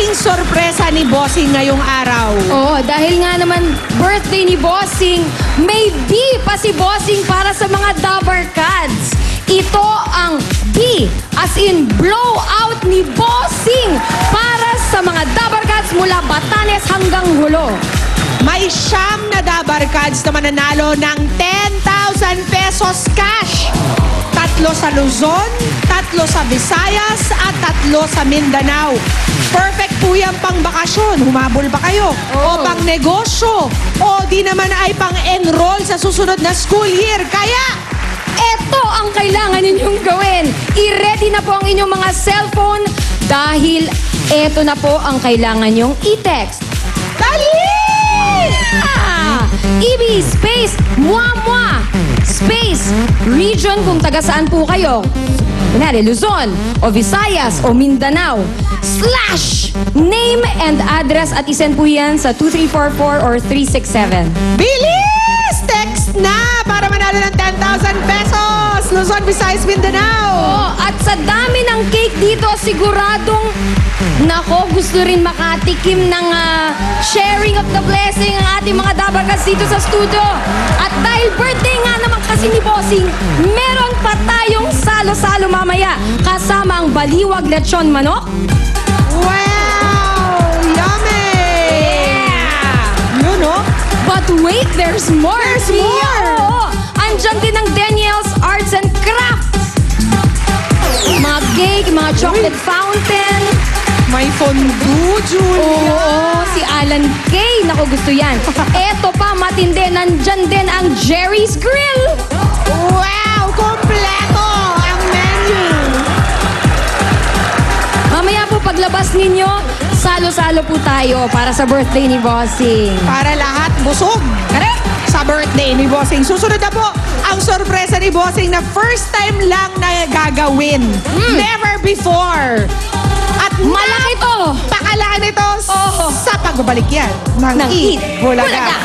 magiging sorpresa ni Bossing ngayong araw? Oo, dahil nga naman birthday ni Bossing, may B pa si Bossing para sa mga Dabber Cats. Ito ang B, as in blowout ni Bossing para sa mga Dabber Cats mula Batanes hanggang Hulo. May siyam na Dabber Cats na mananalo ng 10,000 pesos cash. 3 sa Luzon, 3 sa Visayas, at 3 sa Mindanao. Perfect po yan pang bakasyon. Humabol ba kayo? O pang negosyo? O di naman ay pang enroll sa susunod na school year. Kaya, Ito ang kailangan ninyong gawin. I-ready na po ang inyong mga cellphone dahil ito na po ang kailangan nyong i-text. dali! EB space Muamua space region kung taga saan po kayo. Kunwari, Luzon o Visayas o Mindanao / name and address at isend po yan sa 2344 or 367. Bilis! Text na para manalo ng 10,000 pesos! Luzon, Visayas, Mindanao! Oh, at sa dami ng cake dito, siguradong nako, gusto rin makatikim ng sharing of the blessing ang ating mga Dabber Cats dito sa studio. At dahil birthday nga naman kasi ni Bossing, meron pa tayong salo-salo mamaya kasama ang baliwag lechon manok. Wow! Yummy! Yeah! Yun, no? But wait, there's more! There's more! Oo, andyan din ang Daniel's Arts and Crafts. Mga cake, mga chocolate fountain. May fondue, Julia. Oo, si Alan Kay. Naku, gusto yan. Eto pa, matindi. Nandyan din ang Jerry's Grill. Wow! Kompleto ang menu! Mamaya po, paglabas ninyo, salo-salo po tayo para sa birthday ni Bossing. Para lahat busog. Correct? Sa birthday ni Bossing. Susunod na po ang sorpresa ni Bossing na first time lang na gagawin. Never before. At Malaki to! Pakalaan ito Oo. sa pagbabalik yan ng Ng Eat Eat Bulaga. Bulaga.